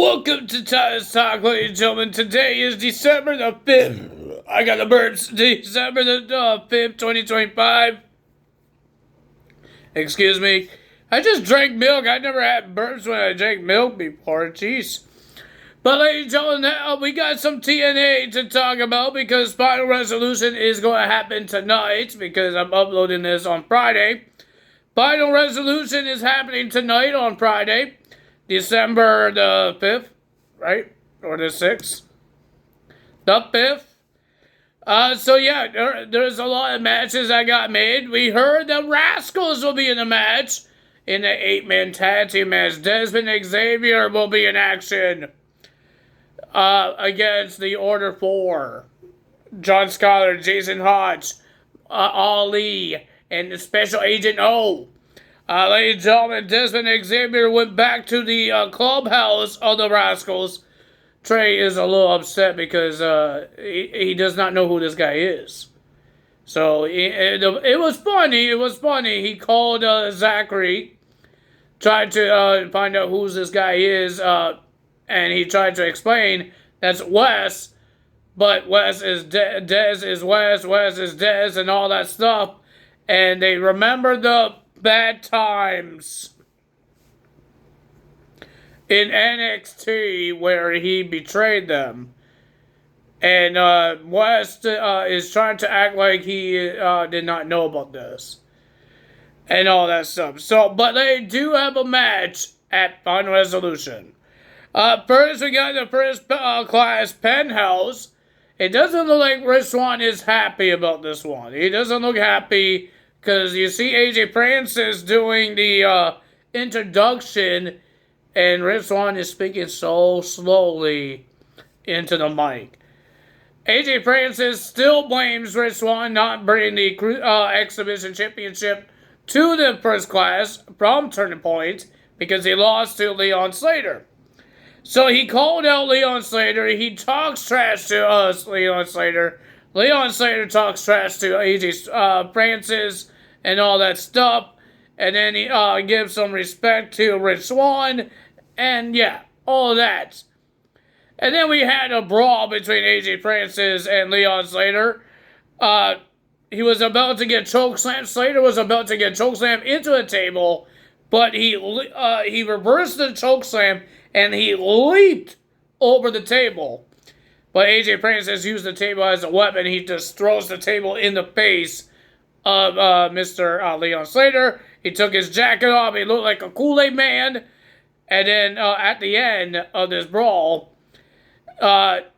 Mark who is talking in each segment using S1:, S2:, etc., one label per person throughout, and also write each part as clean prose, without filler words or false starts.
S1: Welcome to Titus Talk, ladies and gentlemen. Today is December the 5th. I got the birds. December the 5th, 2025. Excuse me. I just drank milk. I never had burps when I drank milk before. Jeez. But ladies and gentlemen, we got some TNA to talk about because Final Resolution is going to happen tonight because I'm uploading this on Friday. Final Resolution is happening tonight on Friday, December the 5th, right? Or the 6th? The 5th. So yeah, there's a lot of matches that got made. We heard the Rascals will be in the match. In the 8-man tag team match, Desmond Xavier will be in action against the Order 4. John Scholar, Jason Hodge, Ali, and the Special Agent O. Ladies and gentlemen, Desmond Xavier went back to the clubhouse of the Rascals. Trey is a little upset because he does not know who this guy is. So it was funny. It was funny. He called Zachary, tried to find out who this guy is, and he tried to explain that's Wes, but Wes is Dez is Wes is Dez, and all that stuff. And they remember the bad times in NXT where he betrayed them. And West is trying to act like he did not know about this. And all that stuff. So, but they do have a match at Final Resolution. First, we got the first class Penthouse. It doesn't look like Rich Swann is happy about this one. He doesn't look happy because you see AJ Francis doing the introduction, and Rich Swann is speaking so slowly into the mic. AJ Francis still blames Rich Swann not bringing the Exhibition Championship to the first class from Turning Point because he lost to Leon Slater. So he called out Leon Slater. He talks trash to us, Leon Slater. Leon Slater talks trash to AJ Francis and all that stuff. And then he gives some respect to Rich Swann. And yeah, all that. And then we had a brawl between AJ Francis and Leon Slater. He was about to get chokeslammed. Slater was about to get chokeslammed into a table, but he reversed the chokeslam and he leaped over the table. But AJ Francis used the table as a weapon. He just throws the table in the face of Mr. Leon Slater. He took his jacket off. He looked like a Kool-Aid man. And then at the end of this brawl,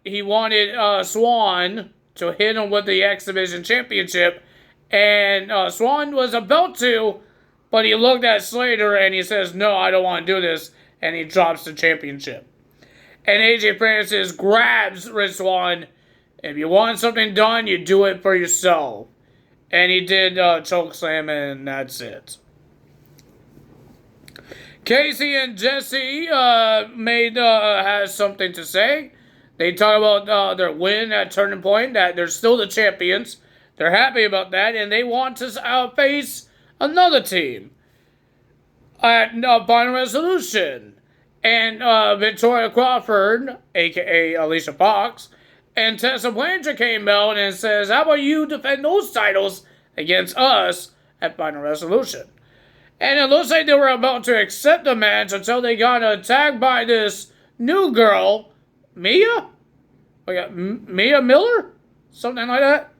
S1: he wanted Swann to hit him with the Exhibition Championship. And Swann was about to, but he looked at Slater and he says, "No, I don't want to do this." And he drops the championship. And AJ Francis grabs Rich Swann. If you want something done, you do it for yourself. And he did chokeslam, and that's it. Casey and Jesse has something to say. They talk about their win at Turning Point, that they're still the champions. They're happy about that, and they want to face another team at Final Resolution. And Victoria Crawford, a.k.a. Alicia Fox, and Tessa Blanchard came out and says, "How about you defend those titles against us at Final Resolution?" And it looks like they were about to accept the match until they got attacked by this new girl, Mia? Mia Miller? Something like that.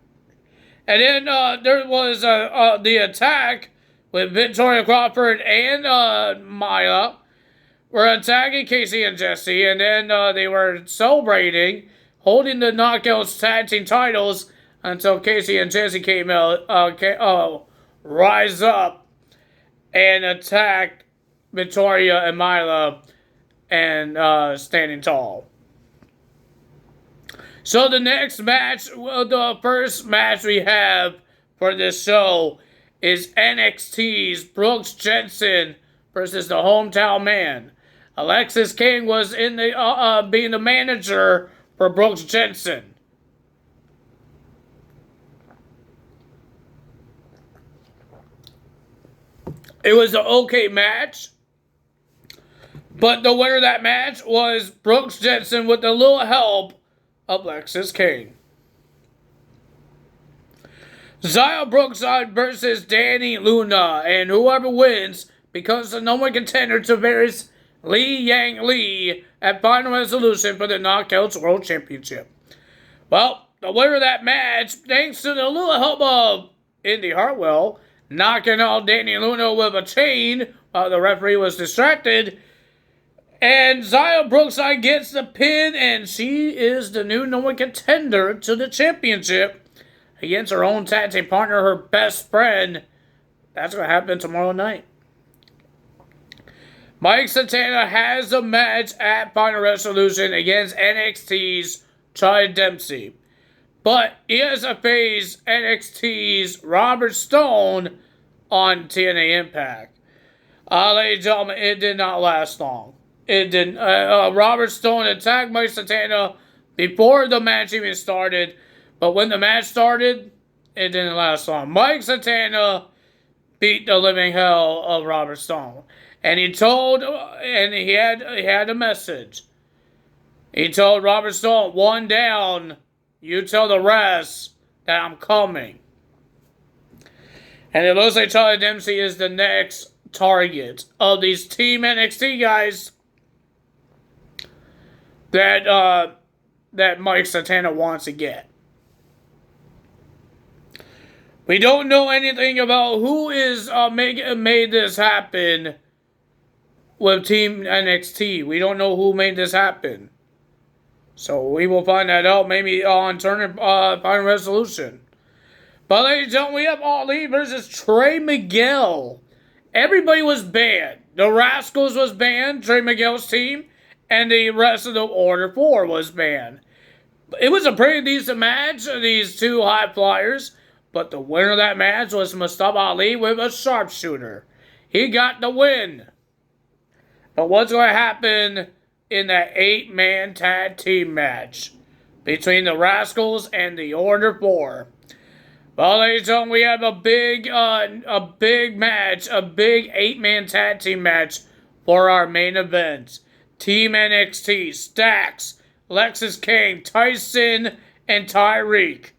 S1: And then there was the attack with Victoria Crawford and Maya were attacking Casey and Jesse, and then they were celebrating, holding the Knockouts tag team titles until Casey and Jesse came out, rise up and attack Victoria and Mila and standing tall. So the next match, the first match we have for this show is NXT's Brooks Jensen versus the Hometown Man. Alexis King was in the being the manager for Brooks Jensen. It was an okay match. But the winner of that match was Brooks Jensen with a little help of Lexis King. Xia Brookside versus Danny Luna, and whoever wins becomes the number one contender to various Li Yang Lee at Final Resolution for the Knockouts World Championship. Well, the winner of that match, thanks to the little help of Indy Hartwell, knocking out Danny Luna with a chain while the referee was distracted. And Xia Brookside gets the pin, and she is the new number one contender to the championship against her own tag team partner, her best friend. That's going to happen tomorrow night. Mike Santana has a match at Final Resolution against NXT's Charlie Dempsey. But he has to face NXT's Robert Stone on TNA Impact. Ladies and gentlemen, it did not last long. It didn't. Robert Stone attacked Mike Santana before the match even started. But when the match started, it didn't last long. Mike Santana beat the living hell of Robert Stone. And he had a message. He told Robert Stone, one down, you tell the rest that I'm coming. And it looks like Charlie Dempsey is the next target of these Team NXT guys that Mike Santana wants to get. We don't know anything about who is made this happen with Team NXT. We don't know who made this happen. So we will find that out maybe on Final Resolution. But ladies and gentlemen, we have Ali versus Trey Miguel. Everybody was banned. The Rascals was banned, Trey Miguel's team, and the rest of the Order 4 was banned. It was a pretty decent match, these two high flyers. But the winner of that match was Mustafa Ali with a sharpshooter. He got the win. But what's going to happen in that 8-man tag team match between the Rascals and the Order 4? Well, ladies and gentlemen, we have a big match, a big 8-man tag team match for our main event. Team NXT, Stax, Lexis King, Tyson, and Tyreek.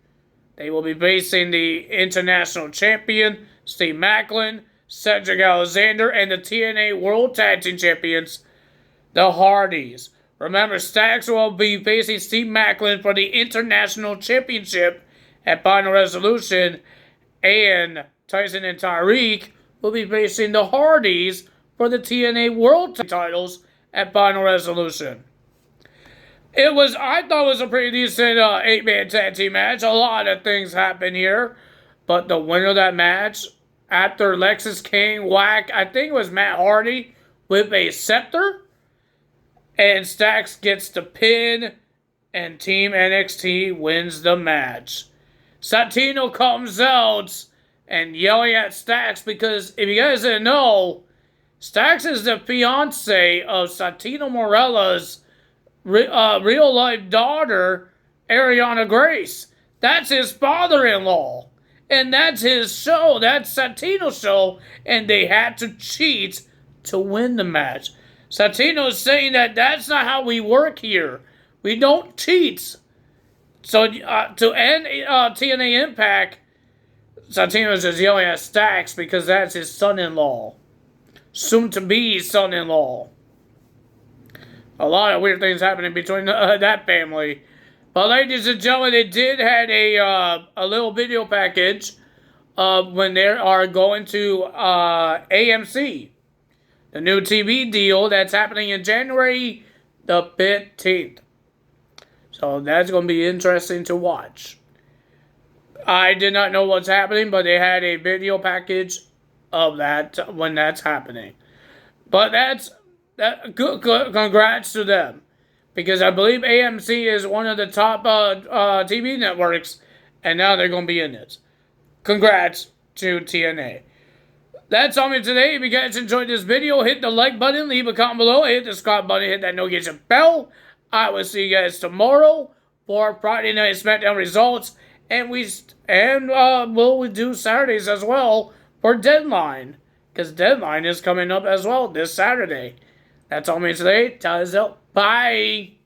S1: They will be facing the international champion, Steve Macklin, Cedric Alexander, and the TNA World Tag Team Champions, the Hardys. Remember, Stax will be facing Steve Macklin for the International Championship at Final Resolution, and Tyson and Tyreek will be facing the Hardys for the TNA World titles at Final Resolution. I thought it was a pretty decent 8-man tag team match. A lot of things happen here. But the winner of that match, after Lexis King whacked, I think it was Matt Hardy, with a scepter. And Stax gets the pin, and Team NXT wins the match. Santino comes out and yelling at Stax because, if you guys didn't know, Stax is the fiance of Santino Morella's real-life daughter, Ariana Grace. That's his father-in-law. And that's his show. That's Santino's show. And they had to cheat to win the match. Santino's saying that that's not how we work here. We don't cheat. So, to end TNA Impact, Santino's just yelling at Stax because that's his son-in-law. Soon-to-be son-in-law. A lot of weird things happening between that family. But ladies and gentlemen, they did have a little video package when they are going to AMC. The new TV deal that's happening in January the 15th. So that's going to be interesting to watch. I did not know what's happening, but they had a video package of that when that's happening. But good, congrats to them. Because I believe AMC is one of the top TV networks, and now they're going to be in it. Congrats to TNA. That's all me today. If you guys enjoyed this video, hit the like button, leave a comment below, hit the subscribe button, hit that notification bell. I will see you guys tomorrow for Friday Night SmackDown results, and we'll do Saturdays as well for Deadline, because Deadline is coming up as well this Saturday. That's all me today. Tell us out. Bye.